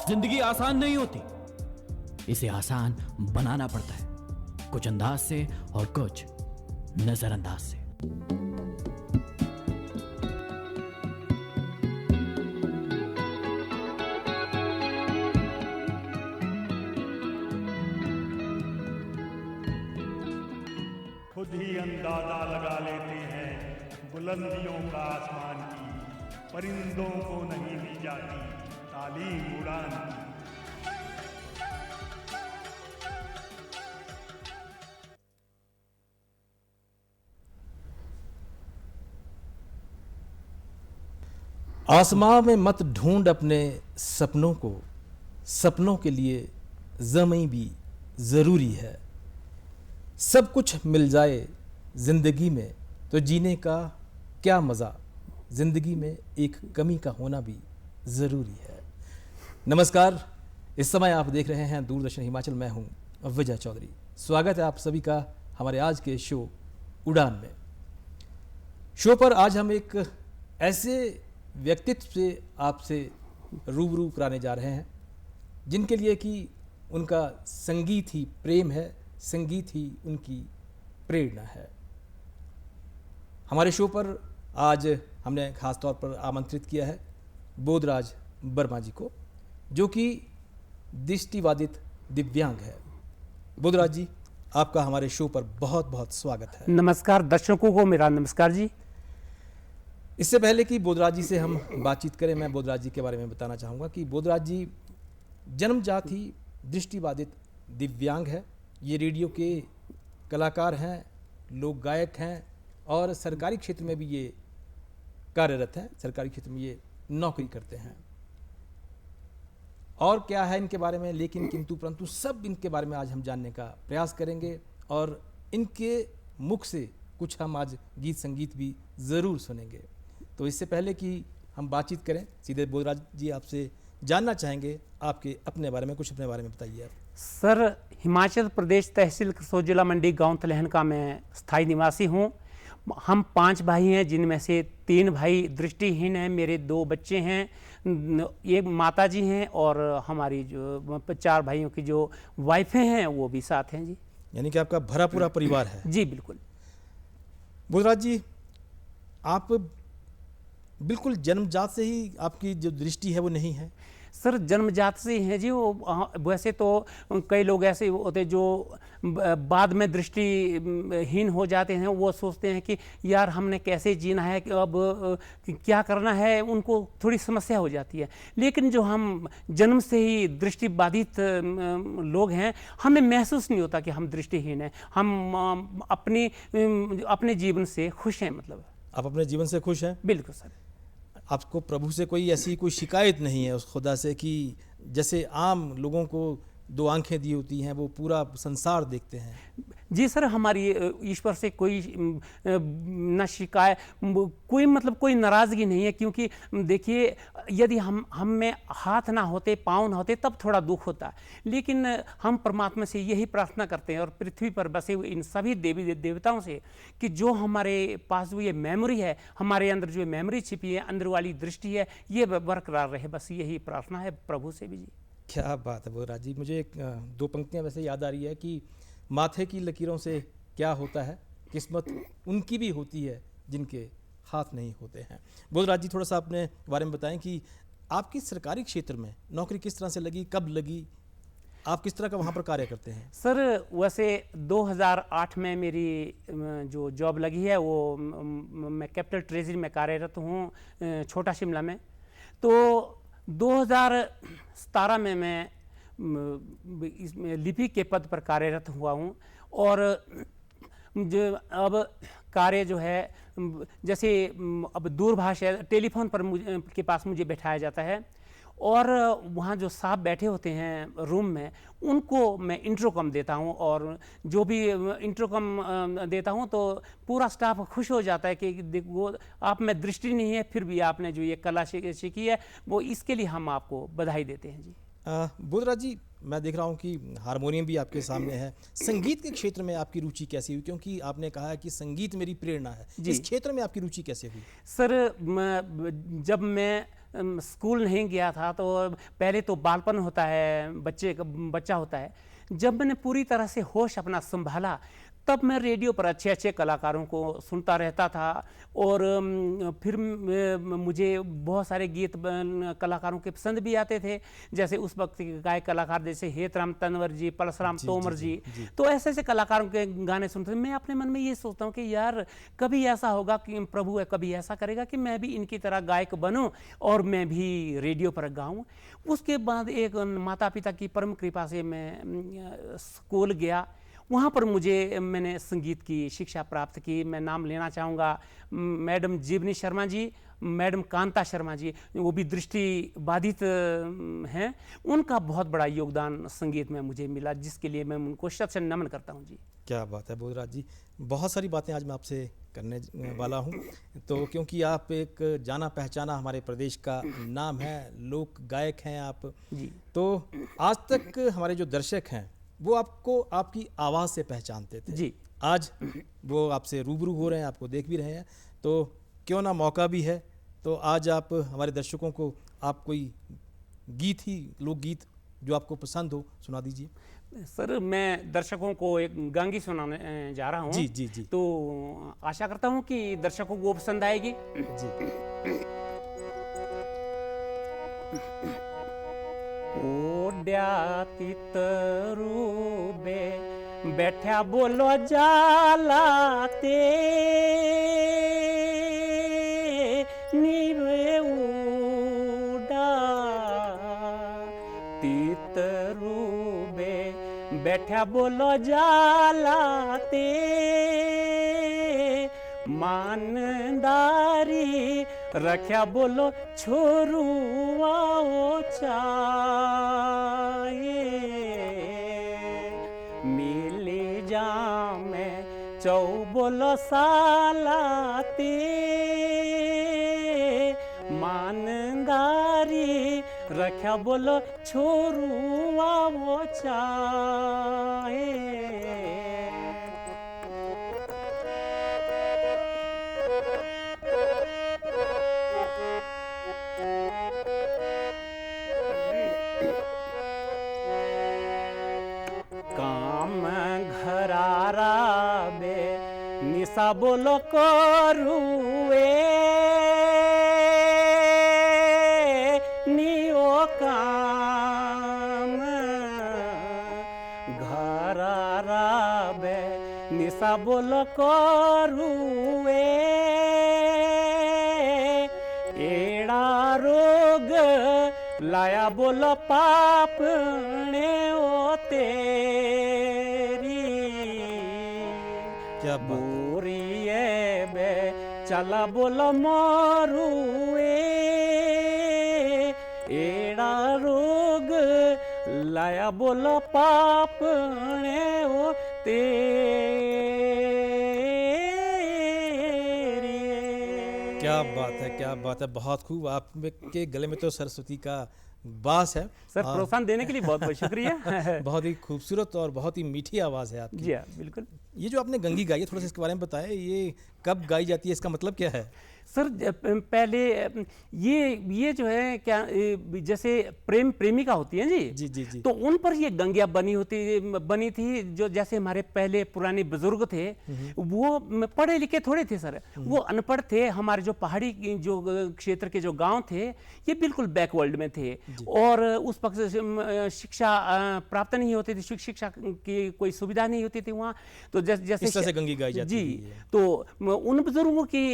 जिंदगी आसान नहीं होती, इसे आसान बनाना पड़ता है, कुछ अंदाज से और कुछ नजरअंदाज से। खुद ही अंदाजा लगा लेते हैं बुलंदियों का आसमान की, परिंदों को नहीं दी जाती तालीम उड़ान की। आसमां में मत ढूंढ अपने सपनों को, सपनों के लिए ज़मीं भी ज़रूरी है। सब कुछ मिल जाए ज़िंदगी में तो जीने का क्या मज़ा, ज़िंदगी में एक कमी का होना भी ज़रूरी है। नमस्कार, इस समय आप देख रहे हैं दूरदर्शन हिमाचल। मैं हूं विजय चौधरी। स्वागत है आप सभी का हमारे आज के शो उड़ान में। शो पर आज हम एक ऐसे व्यक्तित्व से आपसे रूबरू कराने जा रहे हैं जिनके लिए कि उनका संगीत ही प्रेम है, संगीत ही उनकी प्रेरणा है। हमारे शो पर आज हमने खास तौर पर आमंत्रित किया है बोधराज वर्मा जी को, जो कि दृष्टिबाधित दिव्यांग है। बोधराज जी, आपका हमारे शो पर बहुत बहुत स्वागत है। नमस्कार दर्शकों को, मेरा नमस्कार जी। इससे पहले कि बोधराज जी से हम बातचीत करें, मैं बोधराज जी के बारे में बताना चाहूँगा कि बोधराज जी जन्मजात ही दृष्टिबाधित दिव्यांग है। ये रेडियो के कलाकार हैं, लोक गायक हैं और सरकारी क्षेत्र में भी ये कार्यरत हैं, सरकारी क्षेत्र में ये नौकरी करते हैं। और क्या है इनके बारे में, लेकिन किंतु परंतु सब इनके बारे में आज हम जानने का प्रयास करेंगे और इनके मुख से कुछ हम आज गीत संगीत भी ज़रूर सुनेंगे। तो इससे पहले कि हम बातचीत करें, सीधे बोधराज जी आपसे जानना चाहेंगे आपके अपने बारे में, कुछ अपने बारे में बताइए आप। सर, हिमाचल प्रदेश तहसील कसोल जिला मंडी गांव तलहन का मैं स्थायी निवासी हूं। हम 5 भाई हैं, जिनमें से 3 भाई दृष्टिहीन हैं। मेरे 2 बच्चे हैं, एक माता जी हैं और हमारी जो 4 भाइयों की जो वाइफें हैं वो भी साथ हैं जी। यानी कि आपका भरा पूरा परिवार है। जी बिल्कुल। बोधराज जी, आप बिल्कुल जन्मजात से ही आपकी जो दृष्टि है वो नहीं है? सर, जन्मजात से हैं जी वो। वैसे तो कई लोग ऐसे होते जो बाद में दृष्टिहीन हो जाते हैं, वो सोचते हैं कि यार हमने कैसे जीना है, कि अब क्या करना है, उनको थोड़ी समस्या हो जाती है। लेकिन जो हम जन्म से ही दृष्टिबाधित लोग हैं, हमें महसूस नहीं होता कि हम दृष्टिहीन हैं। हम अपने जीवन से खुश हैं। मतलब आप अपने जीवन से खुश हैं? बिल्कुल सर। आपको प्रभु से कोई ऐसी कोई शिकायत नहीं है उस खुदा से कि जैसे आम लोगों को 2 आंखें दी होती हैं, वो पूरा संसार देखते हैं? जी सर, हमारी ईश्वर से कोई न शिकायत, कोई मतलब कोई नाराज़गी नहीं है। क्योंकि देखिए, यदि हम में हाथ ना होते, पाँव ना होते, तब थोड़ा दुख होता। लेकिन हम परमात्मा से यही प्रार्थना करते हैं और पृथ्वी पर बसे हुए इन सभी देवी देवताओं से कि जो हमारे पास जो ये मेमोरी है, हमारे अंदर जो मेमोरी छिपी है, अंदर वाली दृष्टि है, ये बरकरार रहे। बस यही प्रार्थना है प्रभु से भी जी। क्या बात है बोधराज जी। मुझे 2 पंक्तियां वैसे याद आ रही है कि माथे की लकीरों से क्या होता है, किस्मत उनकी भी होती है जिनके हाथ नहीं होते हैं। बोधराज जी, थोड़ा सा अपने बारे में बताएं कि आपकी सरकारी क्षेत्र में नौकरी किस तरह से लगी, कब लगी, आप किस तरह का वहाँ पर कार्य करते हैं? सर, वैसे 2008 में मेरी जो जॉब लगी है वो मैं कैपिटल ट्रेजरी में कार्यरत हूँ, छोटा शिमला में। तो 2017 में मैं इसमें लिपिक के पद पर कार्यरत हुआ हूँ। और जो अब कार्य जो है, जैसे अब दूरभाष है, टेलीफोन पर के पास मुझे बैठाया जाता है और वहाँ जो साहब बैठे होते हैं रूम में, उनको मैं इंट्रोकॉम देता हूँ। और जो भी इंट्रोकॉम देता हूँ तो पूरा स्टाफ खुश हो जाता है कि देखो, आप में दृष्टि नहीं है, फिर भी आपने जो ये कला सीखी है, वो इसके लिए हम आपको बधाई देते हैं जी। बोधराज जी, मैं देख रहा हूँ कि हारमोनियम भी आपके सामने है। संगीत के क्षेत्र में आपकी रुचि कैसी हुई? क्योंकि आपने कहा है कि संगीत मेरी प्रेरणा है, इस क्षेत्र में आपकी रुचि कैसे हुई? सर, जब मैं स्कूल नहीं गया था, तो पहले तो बालपन होता है, बच्चा होता है। जब मैंने पूरी तरह से होश अपना संभाला, तब मैं रेडियो पर अच्छे अच्छे कलाकारों को सुनता रहता था। और फिर मुझे बहुत सारे गीत कलाकारों के पसंद भी आते थे, जैसे उस वक्त के गायक कलाकार जैसे हेतराम तंवर जी, परशुराम तोमर जी। तो ऐसे ऐसे कलाकारों के गाने सुनते थे। मैं अपने मन में ये सोचता हूँ कि यार कभी ऐसा होगा कि प्रभु कभी ऐसा करेगा कि मैं भी इनकी तरह गायक बनूं और मैं भी रेडियो पर गाऊं। उसके बाद एक माता पिता की परम कृपा से मैं स्कूल गया। वहाँ पर मैंने संगीत की शिक्षा प्राप्त की। मैं नाम लेना चाहूँगा मैडम जीवनी शर्मा जी, मैडम कांता शर्मा जी, वो भी दृष्टि बाधित हैं। उनका बहुत बड़ा योगदान संगीत में मुझे मिला, जिसके लिए मैं उनको शत नमन करता हूँ जी। क्या बात है बोधराज जी, बहुत सारी बातें आज मैं आपसे करने वाला हूँ। तो क्योंकि आप एक जाना पहचाना हमारे प्रदेश का नाम है, लोक गायक हैं आप जी। तो आज तक हमारे जो दर्शक हैं वो आपको आपकी आवाज़ से पहचानते थे जी। आज वो आपसे रूबरू हो रहे हैं, आपको देख भी रहे हैं, तो क्यों ना मौका भी है तो आज आप हमारे दर्शकों को आप कोई गीत ही लोकगीत जो आपको पसंद हो सुना दीजिए। सर मैं दर्शकों को एक गांगी सुनाने जा रहा हूँ। जी जी जी। तो आशा करता हूँ कि दर्शकों को वो पसंद आएगी जी। ओड्या तितरूबे बैठा बोलो जाला ते नीरे उड़ा तितरूबे बैठा बोलो जाला ते मानदारी रख्या बोलो छोरुआ चाहे मिली जामे चौ बोलो सालाते मानदारी रख्या बोलो छोरुआ चाहे। निशा बोलो करुए नियो काम घर राबे निशा बोलो करुए एड़ा रोग लाया बोलो पाप ने ओ तेरी क्या बोरिए बे चला बोलो मोरुए एड़ा रोग लाया बोलो पाप ने ओ तेरी। क्या बात है, क्या बात है, बहुत खूब। आपके गले में तो सरस्वती का बास है सर। प्रोत्साहन देने के लिए बहुत बहुत शुक्रिया। बहुत ही खूबसूरत और बहुत ही मीठी आवाज़ है आपकी। जी हाँ, बिल्कुल। ये जो आपने गंगी गाई है, थोड़ा सा इसके बारे में बताएं, ये कब गाई जाती है, इसका मतलब क्या है? सर पहले ये जो है क्या जैसे प्रेमिका होती है जी जी जी जी। तो उन पर ये गंगियाँ बनी थी। जो जैसे हमारे पहले पुराने बुजुर्ग थे वो पढ़े लिखे थोड़े थे सर, वो अनपढ़ थे। हमारे जो पहाड़ी जो क्षेत्र के जो गांव थे ये बिल्कुल बैकवर्ल्ड में थे और उस वक्त शिक्षा प्राप्त नहीं होती थी, शिक्षा की कोई सुविधा नहीं होती थी वहाँ। तो जैसे गंगी गाई जाती जी, तो उन बुजुर्गों की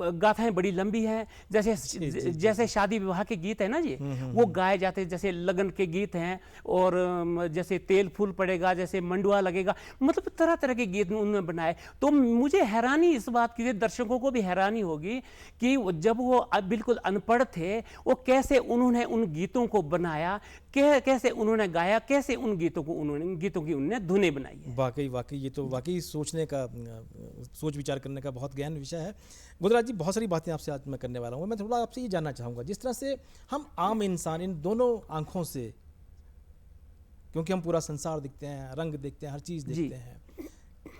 गाथाएं बड़ी लंबी हैं। जैसे शादी विवाह के गीत है ना जी, वो गाए जाते हैं। जैसे लगन के गीत हैं और जैसे तेल फूल पड़ेगा, जैसे मंडुआ लगेगा, मतलब तरह तरह के गीत उन्होंने बनाए। तो मुझे हैरानी इस बात की, दर्शकों को भी हैरानी होगी कि जब वो बिल्कुल अनपढ़ थे वो कैसे उन्होंने उन गीतों को बनाया, कैसे उन्होंने गाया, कैसे उन गीतों की उन्होंने धुनें बनाई है। वाकई ये तो वाकई सोच विचार करने का बहुत गहन विषय है। गुजरात जी, बहुत सारी बातें आपसे आज मैं करने वाला हूँ। मैं थोड़ा आपसे ये जानना चाहूँगा, जिस तरह से हम आम इंसान इन दोनों आंखों से, क्योंकि हम पूरा संसार देखते हैं, रंग देखते हैं, हर चीज़ देखते हैं,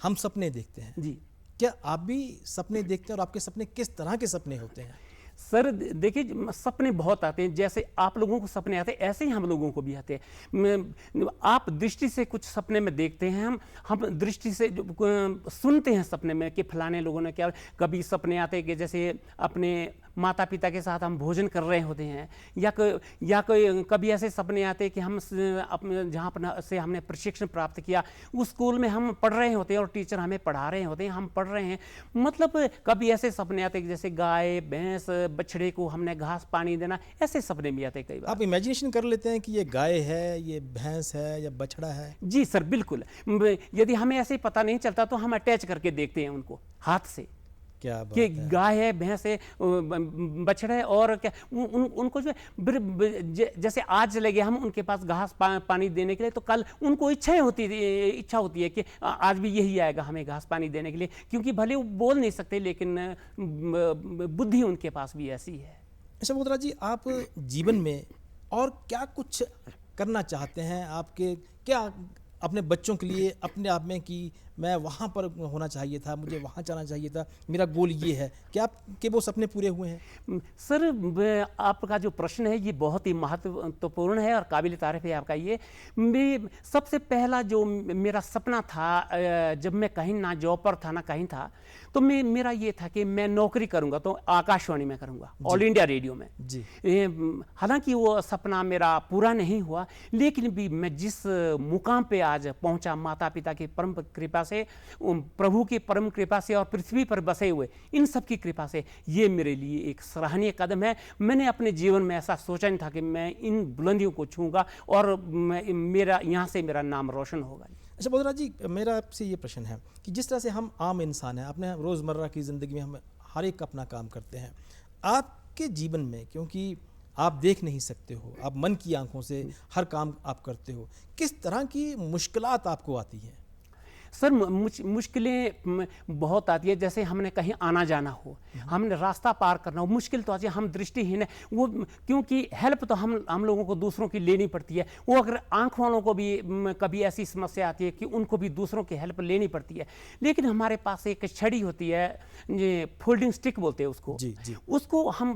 हम सपने देखते हैं जी। क्या आप भी सपने देखते हैं और आपके सपने किस तरह के सपने होते हैं? सर देखिए सपने बहुत आते हैं, जैसे आप लोगों को सपने आते हैं ऐसे ही हम लोगों को भी आते हैं। आप दृष्टि से कुछ सपने में देखते हैं, हम दृष्टि से सुनते हैं सपने में कि फलाने लोगों ने क्या। कभी सपने आते हैं कि जैसे अपने माता पिता के साथ हम भोजन कर रहे होते हैं, या कोई कभी ऐसे सपने आते हैं कि हम अपने जहाँ पर से हमने प्रशिक्षण प्राप्त किया उस स्कूल में हम पढ़ रहे होते हैं और टीचर हमें पढ़ा रहे होते हैं, हम पढ़ रहे हैं। मतलब कभी ऐसे सपने आते हैं कि जैसे गाय भैंस बछड़े को हमने घास पानी देना, ऐसे सपने भी आते हैं कई बार। आप इमेजिनेशन कर लेते हैं कि ये गाय है, ये भैंस है या बछड़ा है? जी सर बिल्कुल। यदि हमें ऐसे पता नहीं चलता तो हम अटैच करके देखते हैं उनको हाथ से क्या बात कि है। गाय है भैंस है बछड़ा है, और क्या उनको जो जैसे आज चले गए हम उनके पास घास पानी देने के लिए, तो कल उनको इच्छा होती है कि आज भी यही आएगा हमें घास पानी देने के लिए, क्योंकि भले वो बोल नहीं सकते लेकिन बुद्धि उनके पास भी ऐसी है। अच्छा बोधरा जी, आप जीवन में और क्या कुछ करना चाहते हैं? आपके क्या अपने बच्चों के लिए अपने आप में कि मैं वहाँ पर होना चाहिए था, मुझे वहाँ जाना चाहिए था, मेरा गोल ये है, क्या आपके वो सपने पूरे हुए हैं? सर आपका जो प्रश्न है ये बहुत ही महत्वपूर्ण है और काबिल तारीफ है आपका ये। सबसे पहला जो मेरा सपना था जब मैं कहीं ना जॉब पर था ना कहीं था, तो मेरा ये था कि मैं नौकरी करूंगा तो आकाशवाणी में करूंगा, ऑल इंडिया रेडियो में जी। हालांकि वो सपना मेरा पूरा नहीं हुआ, लेकिन भी मैं जिस मुकाम पे आज पहुंचा माता पिता की परम कृपा से, प्रभु की परम कृपा से और पृथ्वी पर बसे हुए इन सब की कृपा से, ये मेरे लिए एक सराहनीय कदम है। मैंने अपने जीवन में ऐसा सोचा नहीं था कि मैं इन बुलंदियों को छूंगा और मेरा यहाँ से मेरा नाम रोशन होगा। अच्छा बोधरा जी, मेरा आपसे ये प्रश्न है कि जिस तरह से हम आम इंसान हैं, अपने रोज़मर्रा की ज़िंदगी में हम हर एक अपना काम करते हैं, आपके जीवन में क्योंकि आप देख नहीं सकते हो, आप मन की आंखों से हर काम आप करते हो, किस तरह की मुश्किलात आपको आती हैं? सर मुश्किलें बहुत आती है, जैसे हमने कहीं आना जाना हो, हमने रास्ता पार करना हो, मुश्किल तो आती है। हम दृष्टिहीन है वो, क्योंकि हेल्प तो हम लोगों को दूसरों की लेनी पड़ती है। वो अगर आंख वालों को भी कभी ऐसी समस्या आती है कि उनको भी दूसरों की हेल्प लेनी पड़ती है, लेकिन हमारे पास एक छड़ी होती है, ये फोल्डिंग स्टिक बोलते हैं उसको। जी, जी। उसको हम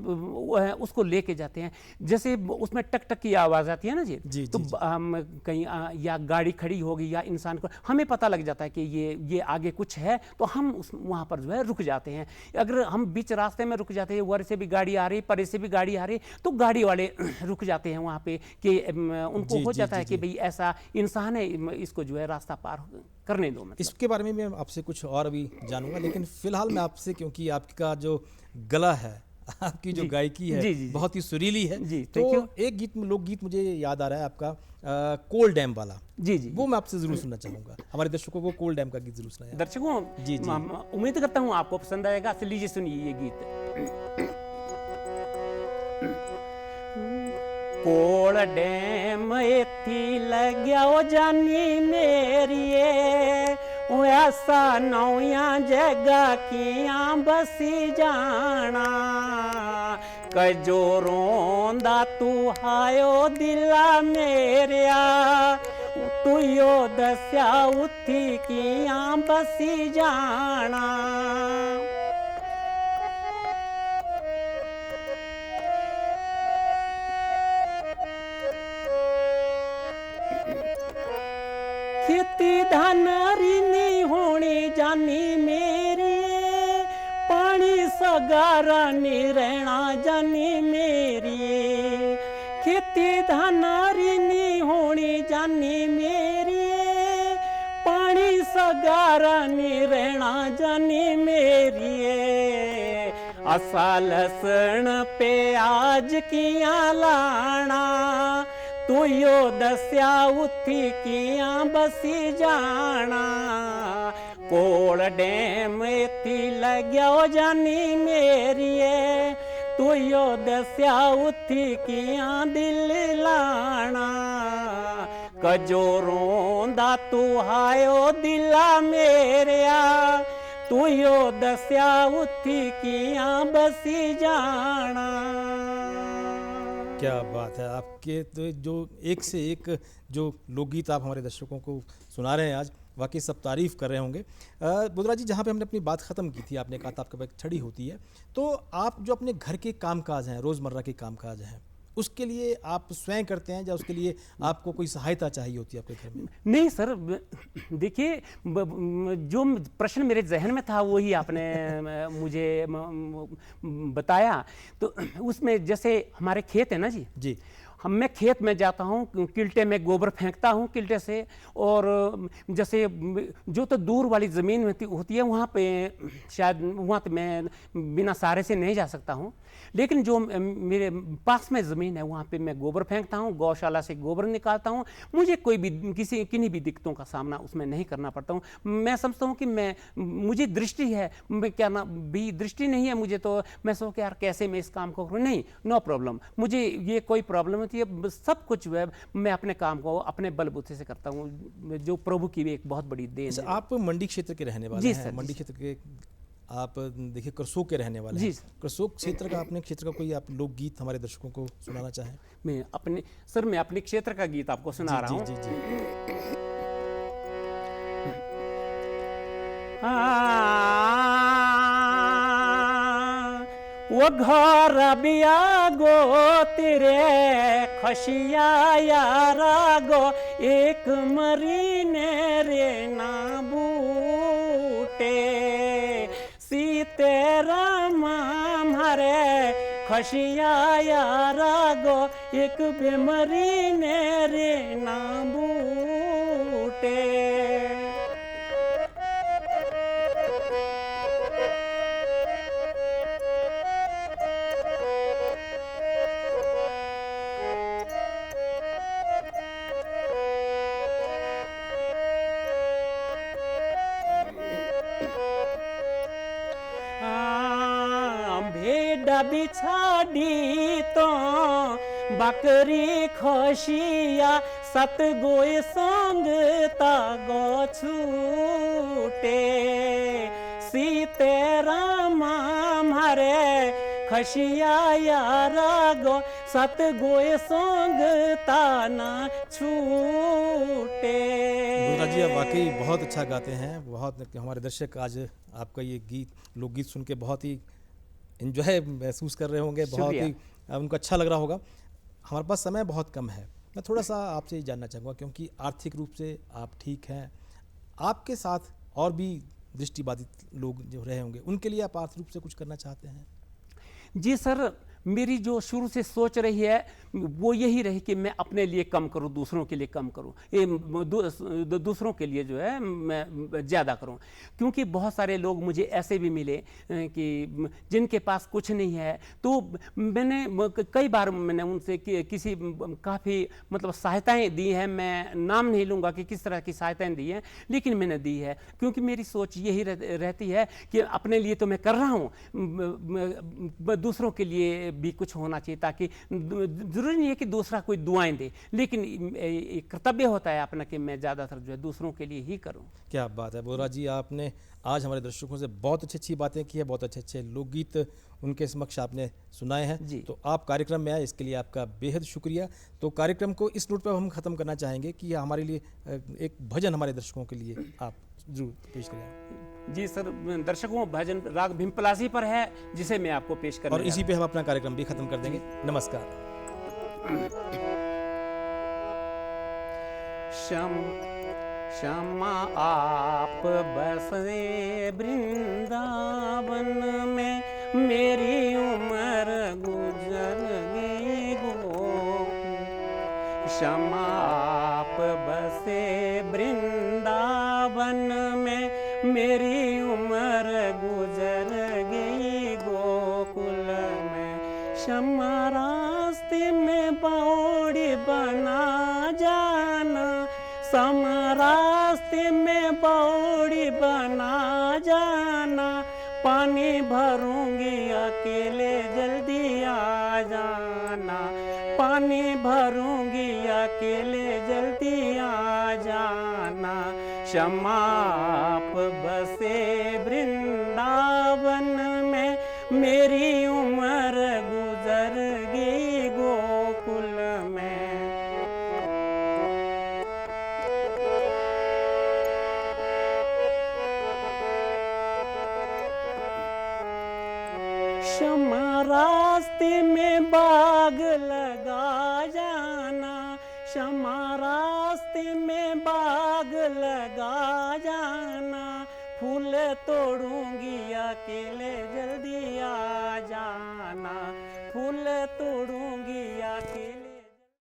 उसको लेके जाते हैं, जैसे उसमें टक टक की आवाज़ आती है ना जी, जी, तो जी, हम कहीं या गाड़ी खड़ी होगी या इंसान को हमें पता लग जाता है कि ये आगे कुछ है, तो हम वहाँ पर जो है रुक जाते हैं। अगर हम बीच रास्ते में रुक जाते हैं, वर से भी गाड़ी आ रही, परे से भी गाड़ी आ रही, तो गाड़ी वाले रुक जाते हैं वहाँ पे कि उनको जी, हो जी, जाता जी, है कि जी। भाई ऐसा इंसान है, इसको जो है रास्ता पार करने दो। मतलब इसके बारे में मैं आपसे कुछ और अभी जानूंगा, लेकिन फिलहाल मैं आपसे, क्योंकि आपका जो गला है, आपकी जो जी, गायकी है जी, जी, जी। बहुत ही सुरीली है, जी, तो thank you। एक गीत, लोकगीत मुझे याद आ रहा है आपका, कोल डैम वाला। जी जी वो मैं आपसे जरूर सुनना चाहूंगा, हमारे दर्शकों को कोल डैम का गीत जरूर सुनाया। दर्शकों, जी, जी। उम्मीद करता हूँ आपको पसंद आएगा। तो लीजिए सुनिए ये गीत। कोल डैम एथी लग्या ओ जानी मेरिए, ओ ऐसा नौया जगह किया बसी जाना, कजो रोंदा तू हायो दिला मेरिया, तू यो दस्या उठी किया बसी जाना। खेती धान रीनी होनी जानी मेरी, पानी सगारा नी रहना जानी मेरी, खेती धान रीनी होनी जानी मेरी, पानी सगारा नी रहना जानी मेरी, असा लसण प्याज किया लाना, तू यो दस्या उठी किया बसी जाना, कोल डैम एथी लग्या ओ जानी मेरिए, तू यो दस्या उठी किया दिल लाना, कजो रोंदा तू हायो दिला मेरिया, तू यो दस्या उठी किया बसी जाना। क्या बात है, आपके तो जो एक से एक जो लोकगीत आप हमारे दर्शकों को सुना रहे हैं आज, वाकई सब तारीफ़ कर रहे होंगे। बुधराज जी, जहाँ पे हमने अपनी बात ख़त्म की थी, आपने कहा था आपके पास एक छड़ी होती है, तो आप जो अपने घर के कामकाज हैं, रोज़मर्रा के कामकाज हैं, उसके लिए आप स्वयं करते हैं या उसके लिए आपको कोई सहायता चाहिए होती है आपके घर में? नहीं सर, देखिए, जो प्रश्न मेरे जहन में था वही आपने मुझे बताया। तो उसमें जैसे हमारे खेत है ना जी, जी। मैं खेत में जाता हूँ, किल्टे में गोबर फेंकता हूँ किल्टे से, और जैसे जो तो दूर वाली ज़मीन होती है वहाँ पे शायद वहाँ तो मैं बिना सहारे से नहीं जा सकता हूँ, लेकिन जो मेरे पास में ज़मीन है वहाँ पे मैं गोबर फेंकता हूँ, गौशाला से गोबर निकालता हूँ। मुझे कोई भी किन्हीं भी दिक्कतों का सामना उसमें नहीं करना पड़ता हूँ। मैं समझता हूँ कि मुझे दृष्टि है, मैं क्या ना भी दृष्टि नहीं है मुझे, तो मैं सोच यार कैसे मैं इस काम को करूँ, नहीं, नो प्रॉब्लम, मुझे ये कोई प्रॉब्लम होती है, सब कुछ जो है मैं अपने काम को अपने बलबूते से करता हूँ, जो प्रभु की भी एक बहुत बड़ी देन है। आप मंडी क्षेत्र के रहने वाले जी हैं, सर, मंडी क्षेत्र के आप देखिए करसोग के रहने वाले जी हैं। सर। करसोग क्षेत्र का, अपने क्षेत्र का कोई आप लोकगीत हमारे दर्शकों को सुनाना चाहें? मैं अपने क्षेत्र का गीत आपको सुना रहा हूँ। जी जी जी। वो घर बिया गो तेरे खशिया यारा गो, एक मरीने रे ना बूटे, सीतेराम हमारे खशिया यारा गो, एक बेमरी ने रे ना बूटे। भेड़ बिछाड़ी तो बकरी खशिया, सत गोए संग तागो छूटे, सीतेराम हमारे खशिया यारा गो, सत गोए संग ताना छूटे। बुधराज जी, आप वाकई बहुत अच्छा गाते हैं। बहुत हमारे दर्शक आज आपका ये गीत, लोकगीत सुन के बहुत ही एंजॉय महसूस कर रहे होंगे, बहुत ही उनको अच्छा लग रहा होगा। हमारे पास समय बहुत कम है, मैं थोड़ा सा आपसे ये जानना चाहूँगा, क्योंकि आर्थिक रूप से आप ठीक हैं, आपके साथ और भी दृष्टिबाधित लोग जो रहे होंगे, उनके लिए आप आर्थिक रूप से कुछ करना चाहते हैं? जी सर, मेरी जो शुरू से सोच रही है वो यही रही कि मैं अपने लिए कम करूं, दूसरों के लिए कम करूं, ये दूसरों के लिए जो है मैं ज़्यादा करूं। क्योंकि बहुत सारे लोग मुझे ऐसे भी मिले कि जिनके पास कुछ नहीं है, तो मैंने कई बार मैंने उनसे किसी काफ़ी मतलब सहायताएं दी हैं। मैं नाम नहीं लूँगा कि किस तरह की सहायताएं दी हैं, लेकिन मैंने दी है, क्योंकि मेरी सोच यही रहती है कि अपने लिए तो मैं कर रहा हूँ, दूसरों के लिए भी कुछ होना चाहिए, ताकि जरूरी नहीं है कि दूसरा कोई दुआएं दे, लेकिन एक कर्तव्य होता है अपना कि मैं ज़्यादातर जो है दूसरों के लिए ही करूं। क्या बात है बुधराज जी, आपने आज हमारे दर्शकों से बहुत अच्छी अच्छी बातें की है, बहुत अच्छे अच्छे लोकगीत उनके समक्ष आपने सुनाए हैं जी। तो आप कार्यक्रम में आए, इसके लिए आपका बेहद शुक्रिया। तो कार्यक्रम को इस नोट पर हम ख़त्म करना चाहेंगे कि हमारे लिए एक भजन हमारे दर्शकों के लिए आप जरूर पेश करें। जी सर, दर्शकों, भजन राग भीमपलासी पर है, जिसे मैं आपको पेश करूंगा, और इसी पे हम अपना कार्यक्रम भी खत्म कर देंगे। नमस्कार। क्षमा आप बसे वृंदावन में, मेरी उम्र गुजर गई गो। क्षमा आप बसे वृंदावन में, मेरी उम्र गुजर गई गोकुल में। क्षमा रास्ते में बावड़ी बना जाना, सम रास्ते में बावड़ी बना जाना। पानी भरूंगी अकेले जल्दी आ जाना, पानी भरूंगी अकेले जल्दी आ जाना। क्षमा आप बसे वृंदावन में, मेरी उम्र गुजर गई गोकुल में। रास्ते में बाग लगा जाना, क्षमा रास्ते में बाग लगा जाना, फूल तोड़ूंगी अकेले जल्दी आ जाना, फूल तोड़ूंगी अकेले।